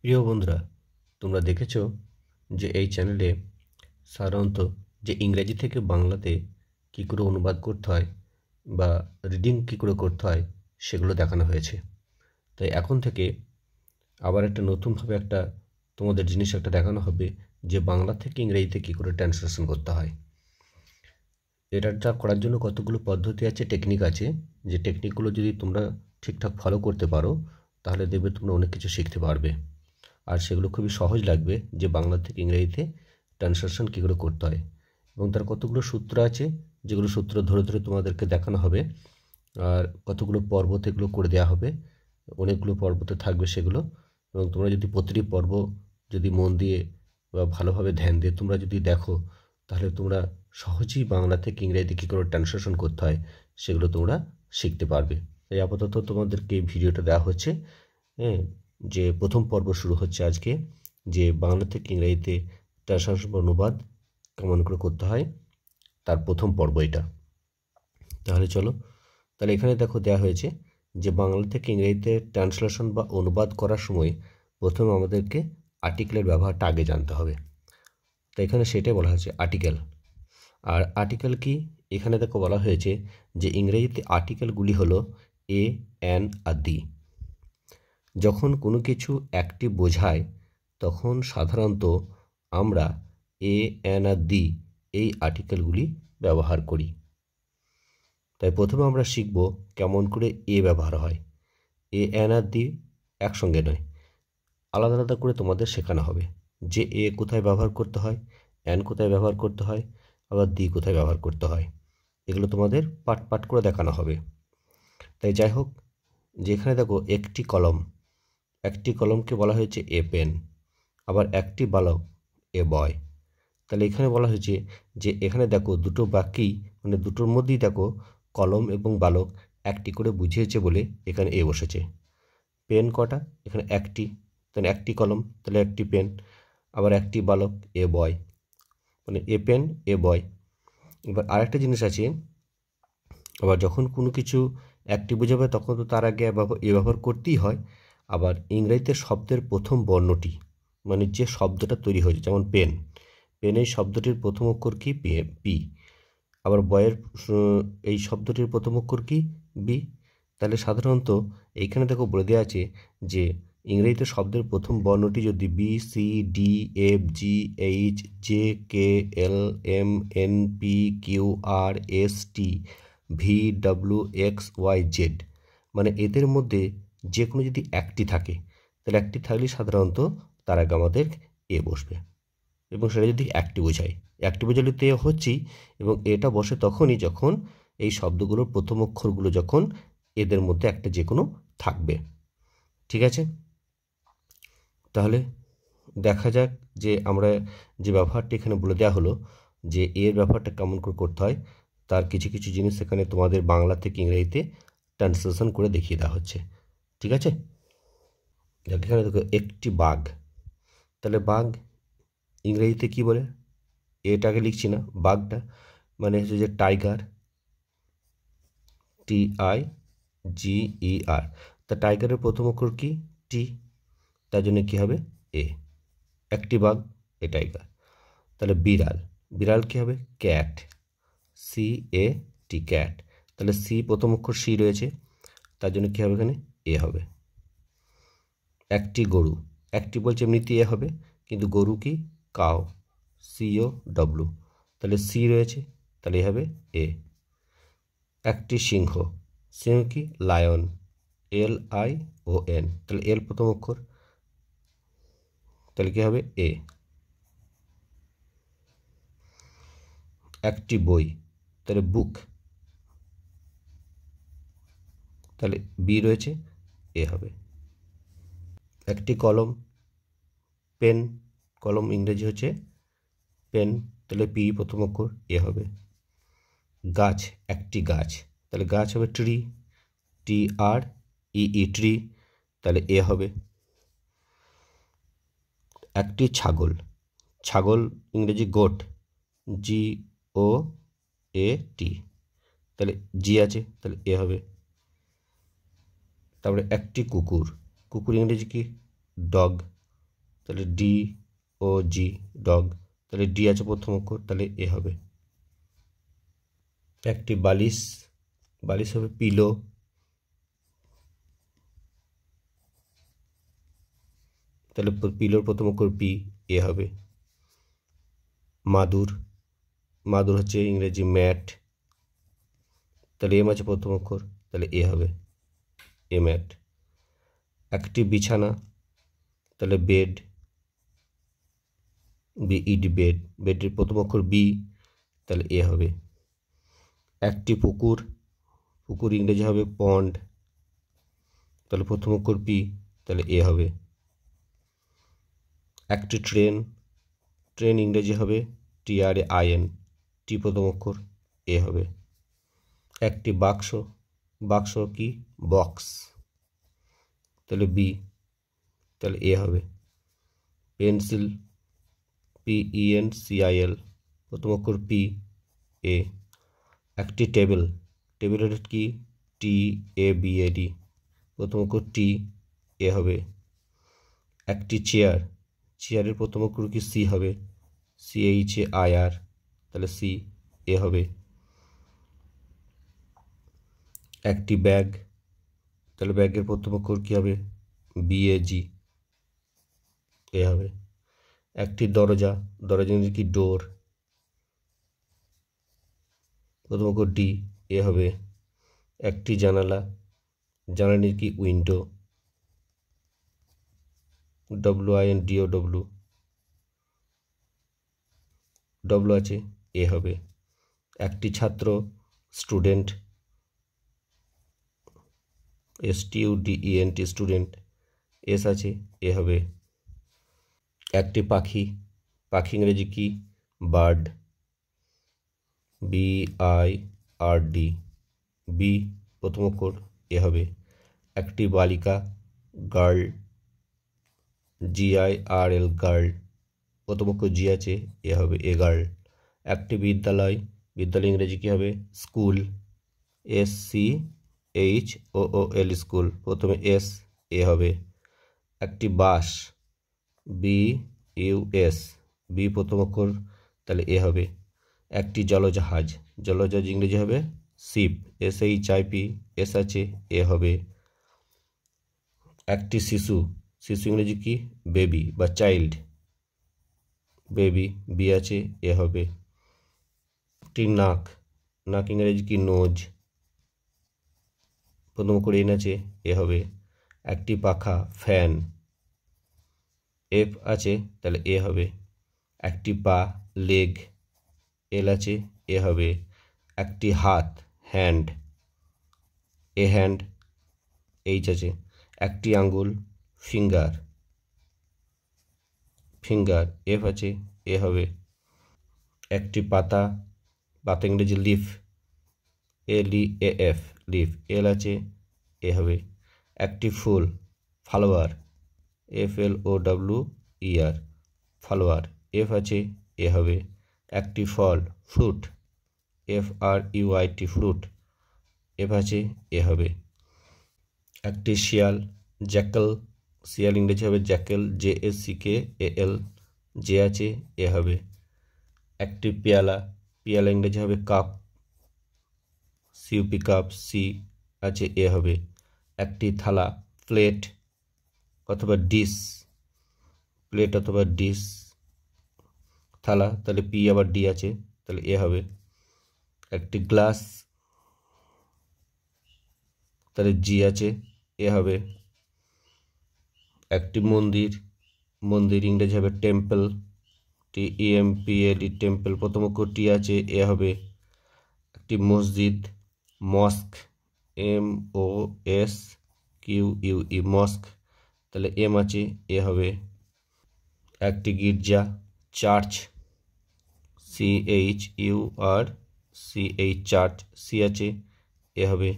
প্রিয় বন্ধুরা, তোমরা দেখেছো যে এই চ্যানেলে সাধারণত যে ইংরেজি থেকে বাংলাতে কী করে অনুবাদ করতে হয় বা রিডিং কী করে করতে হয় সেগুলো দেখানো হয়েছে। তাই এখন থেকে আবার একটা নতুনভাবে তোমাদের জিনিস দেখানো হবে যে বাংলা থেকে ইংরেজিতে কী করে ট্রান্সলেশন করতে হয়। এটা করার জন্য কতগুলো পদ্ধতি আছে, টেকনিক আছে, যে টেকনিকগুলো যদি তোমরা ঠিকঠাক ফলো করতে পারো তাহলে দেখবে তোমরা অনেক কিছু শিখতে পারবে। আর সেগুলো খুবই সহজ লাগবে যে বাংলা থেকে ইংরেজিতে ট্রান্সলেশন কী করে করতে হয়, এবং তার কতগুলো সূত্র আছে যেগুলো সূত্র ধরে ধরে তোমাদেরকে দেখানো হবে। আর কতগুলো পর্বত এগুলো করে দেওয়া হবে, অনেকগুলো পর্বতে থাকবে সেগুলো। এবং তোমরা যদি প্রতিটি পর্ব যদি মন দিয়ে বা ভালোভাবে ধ্যান দিয়ে তোমরা যদি দেখো তাহলে তোমরা সহজেই বাংলা থেকে ইংরেজিতে কী করে ট্রান্সলেশন করতে হয় সেগুলো তোমরা শিখতে পারবে। তাই আপাতত তোমাদেরকে এই ভিডিওটা দেওয়া হচ্ছে, হ্যাঁ, যে প্রথম পর্ব শুরু হচ্ছে আজকে, যে বাংলা থেকে ইংরেজিতে ট্রান্সলেশন অনুবাদ কেমন করে করতে হয় তার প্রথম পর্ব এটা। তাহলে চলো, তাহলে এখানে দেখো দেওয়া হয়েছে যে বাংলা থেকে ইংরেজিতে ট্রান্সলেশন বা অনুবাদ করার সময় প্রথমে আমাদেরকে আর্টিকেলের ব্যবহারটা আগে জানতে হবে। তো এখানে সেটাই বলা হয়েছে, আর্টিকেল। আর আর্টিকেল কি, এখানে দেখো বলা হয়েছে যে ইংরেজিতে আর্টিকেলগুলি হলো এ, অ্যান আর দি। যখন কোনো কিছু একটি বোঝায় তখন সাধারণত আমরা এ, অ্যান আর দি এই আর্টিকেলগুলি ব্যবহার করি। তাই প্রথমে আমরা শিখব কেমন করে এ ব্যবহার হয়। এ, অ্যান আর দি একসঙ্গে নয়, আলাদা আলাদা করে তোমাদের শেখানো হবে যে এ কোথায় ব্যবহার করতে হয়, অ্যান কোথায় ব্যবহার করতে হয়, আবার দি কোথায় ব্যবহার করতে হয়। এগুলো তোমাদের পাট পাট করে দেখানো হবে। তাই যাই হোক, যেখানে দেখো একটি কলম, একটি কলমকে বলা হয়েছে এ পেন, আবার একটি বালক এ বয়। তাহলে এখানে বলা হয়েছে যে এখানে দেখো দুটো বাক্যেই, মানে দুটোর মধ্যেই দেখো কলম এবং বালক একটি করে বুঝিয়েছে বলে এখানে এ বসেছে। পেন কটা, এখানে একটি, তাহলে একটি কলম, তাহলে একটি পেন, আবার একটি বালক এ বয়, মানে এ পেন এ বয়। এবার আরেকটা জিনিস আছে, আবার যখন কোনো কিছু একটি বোঝাবে তখন তো তার আগে এ ব্যবহার করতেই হয়। আবার ইংরেজিতে শব্দের প্রথম বর্ণটি, মানে যে শব্দটা তৈরি হয়েছে, যেমন পেন, পেনের শব্দটির প্রথম অক্ষর কি, পি। আবার বয়ের এই শব্দটির প্রথম অক্ষর কি, বি। তাহলে সাধারণত এইখানে দেখো বলে দেওয়া আছে যে ইংরেজিতে শব্দের প্রথম বর্ণটি যদি B, C, D, F, G, H, J, K, L, M, N, P, Q, R, S, T, V, W, X, Y, Z, মানে এদের মধ্যে যে কোনো যদি একটি থাকে, তাহলে একটি থাকলে সাধারণত তার আগে আমাদের এ বসবে। এবং সেটা যদি একটি বোঝায়, একটি বোঝালে তো এ হচ্ছেই, এবং এটা বসে তখনই যখন এই শব্দগুলোর প্রথম অক্ষরগুলো যখন এদের মধ্যে একটা যে কোনো থাকবে। ঠিক আছে, তাহলে দেখা যাক যে আমরা যে ব্যবহারটা এখানে বলে দেওয়া হলো যে এর ব্যবহারটা কেমন করে করতে হয়, তার কিছু কিছু জিনিস এখানে তোমাদের বাংলা থেকে ইংরেজিতে ট্রান্সলেশন করে দেখিয়ে দেওয়া হচ্ছে। ঠিক আছে, এখানে দেখো একটি বাঘ, তাহলে বাঘ ইংরেজিতে কি বলে, এটাকে লিখছি না, বাঘটা মানে হচ্ছে যে টাইগার, TIGER। তা টাইগারের প্রথম অক্ষর কি, টি, তার জন্য কী হবে এ, একটি বাঘ এ টাইগার। তাহলে বিড়াল, বিড়াল কী হবে, ক্যাট, CAT, ক্যাট। তাহলে সি প্রথম অক্ষর সি রয়েছে, তার জন্য কী হবে এখানে এ হবে। একটি গরু, একটি বলছে এমনিতে এ হবে, কিন্তু গরু কি, কাউ, COW, তাহলে সি রয়েছে, তাহলে এ হবে এ। একটি সিংহ, সিংহ কি, লায়ন, LION, তাহলে এল প্রথম অক্ষর, তাহলে কি হবে এ। একটি বই, তাহলে বুক, তাহলে বি রয়েছে, এ হবে। একটি কলম, পেন, কলম ইংরেজি হচ্ছে পেন, তাহলে পি প্রথম অক্ষর, এ হবে। গাছ, একটি গাছ, তাহলে গাছ হবে ট্রি, TREE, ট্রি, তাহলে এ হবে। একটি ছাগল, ছাগল ইংরেজি গোট, GOAT, তাহলে জি আছে, তাহলে এ হবে। তারপরে একটি কুকুর, কুকুর ইংরেজি কি, ডগ, তাহলে ডি ও জি ডগ, তাহলে ডি আছে প্রথম অক্ষর, তাহলে এ হবে। একটি বালিশ, বালিশ হবে পিলো, তাহলে পিলোর প্রথম অক্ষর পি, এ হবে। মাদুর, মাদুর হচ্ছে ইংরেজি ম্যাট, তাহলে এম আছে প্রথম অক্ষর, তাহলে এ হবে, এ ম্যাট। একটি বিছানা, তাহলে বেড, বি ইডি বেড, বেডের প্রথম অক্ষর বি, তাহলে এ হবে। একটি পুকুর, পুকুর ইংরেজি হবে পন্ড, তাহলে প্রথম অক্ষর পি, তাহলে এ হবে। একটি ট্রেন, ট্রেন ইংরেজি হবে TRAIN, টি প্রথম অক্ষর, এ হবে। একটি বাক্স, বাক্স কি বক্স, তাহলে বি, তাহলে এ হবে। পেন্সিল, PENCIL, প্রথম অক্ষর পি, এ। একটি টেবিল, টেবিলের কি TABLE, প্রথম অক্ষর টি, এ হবে। একটি চেয়ার, চেয়ারের প্রথম অক্ষর কি সি হবে, CHAIR, তাহলে সি, এ হবে। একটি ব্যাগ, তাহলে ব্যাগের প্রথম অক্ষর কি হবে BAG, এ হবে। একটি দরজা, দরজা কি ডোর, প্রথম অক্ষর ডি, এ হবে। একটি জানালা, জানালার কি উইন্ডো, WINDOW, ডব্লু আছে, এ হবে। একটি ছাত্র স্টুডেন্ট, STUDENT স্টুডেন্ট, এস আছে, এ হবে। একটি পাখি, পাখি ইংরেজি কি বার্ড, BIRD, বি প্রথম অক্ষর, এ হবে। একটি বালিকা গার্ল, GIRL গার্ল, প্রথম অক্ষর জি আছে, এ হবে, এ গার্ল। একটি বিদ্যালয়, বিদ্যালয় ইংরেজি কী হবে স্কুল, SCHOOL স্কুল, প্রথমে এস, এ হবে। একটি বাস, BUS, বি প্রথম অক্ষর, তাহলে এ হবে। একটি জলজাহাজ, জলজাহাজ ইংরেজি হবে শিপ, SHIP, এস আছে, এ হবে। একটি শিশু, শিশু ইংরেজি কি বেবি বা চাইল্ড, বেবি, বি আছে, এ হবে। একটি নাক, নাক ইংরেজি কি নোজ, প্রথম করে এন আছে, এ হবে। একটি পাখা ফ্যান, এফ আছে, তাহলে এ হবে। একটি পা লেগ, এল আছে, এ হবে। একটি হাত হ্যান্ড, এ হ্যান্ড, এইচ আছে। একটি আঙ্গুল ফিঙ্গার, ফিঙ্গার, এফ আছে, এ হবে। একটি পাতা, পাতা ইংরেজি লিফ, LEAF লিফ, এল আছে, এ হবে। একটি ফুল ফ্লাওয়ার, FLOWER ফ্লাওয়ার, এফ আছে, এ হবে। একটি ফল ফ্রুট, FRUIT ফ্রুট, এফ আছে, এ হবে। একটি শিয়াল জ্যাকল, শিয়াল ইংরেজি হবে জ্যাকেল, JACKAL, জে আছে, এ হবে। একটি পেয়ালা, পেয়ালা ইংরেজি হবে কাপ, CUP কাপ, সি আছে, এ হবে। একটি থালা প্লেট অথবা ডিশ, প্লেট অথবা ডিশ, থালা, তাহলে পি আবার ডি আছে, তাহলে এ হবে। একটি গ্লাস, তাহলে জি আছে, এ হবে। একটি মন্দির, মন্দির ইংরেজি হবে টেম্পল, TEMPLE টেম্পল, প্রথম অক্ষর টি আছে, এ হবে। একটি মসজিদ মস্ক, MOSQUE মস্ক, তাহলে এম আছে, এ হবে। একটি গির্জা চার্চ, CHURCH চার্চ, সি আছে, এ হবে।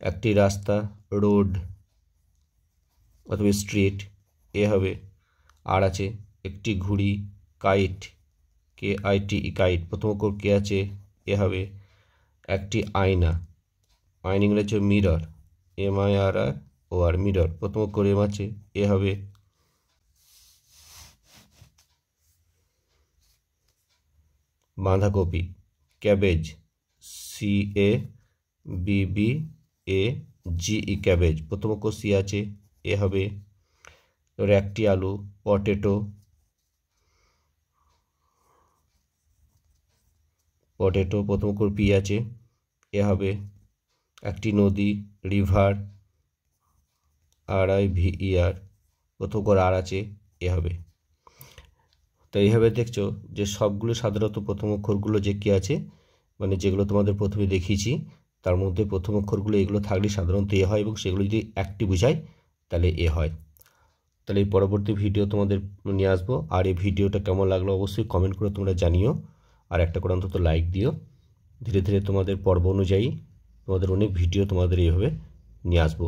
একটি রাস্তা রোড অথবা স্ট্রিট, এ হবে, আর আছে। একটি ঘুড়ি কাইট, KITE কাইট, প্রথম অক্ষর কে আছে, এ হবে। একটি আয়না, আয়না ইংরেজি মিরর, MIRROR মিরর, প্রথম অক্ষর এম আছে, এ হবে। বাঁধাকপি, ক্যাবেজ, CABBAGE, ক্যাবেজ, প্রথম অক্ষর সি আছে, এ হবে। এবার একটি আলু, পটেটো, প্রথম অক্ষর পি আছে, এ হবে। একটি নদী, রিভার, RIVER, প্রথম অক্ষর আর আছে, এ হবে। তো এইভাবে দেখছো যে সবগুলো সাধারণত প্রথম অক্ষরগুলো যে কী আছে, মানে যেগুলো তোমাদের প্রথমে দেখিয়েছি তার মধ্যে প্রথম অক্ষরগুলো এগুলো থাকলে সাধারণত এ হয়, এবং সেগুলো যদি একটি বোঝায় তাহলে এ হয়। তাহলে এই পরবর্তী ভিডিও তোমাদের নিয়ে আসবো। আর এই ভিডিওটা কেমন লাগলো অবশ্যই কমেন্ট করে তোমরা জানিও, আর একটা করে অন্তত লাইক দিও। ধীরে ধীরে তোমাদের পর্ব অনুযায়ী তোমাদের অনেক ভিডিও তোমাদের এইভাবে নিয়ে আসবো।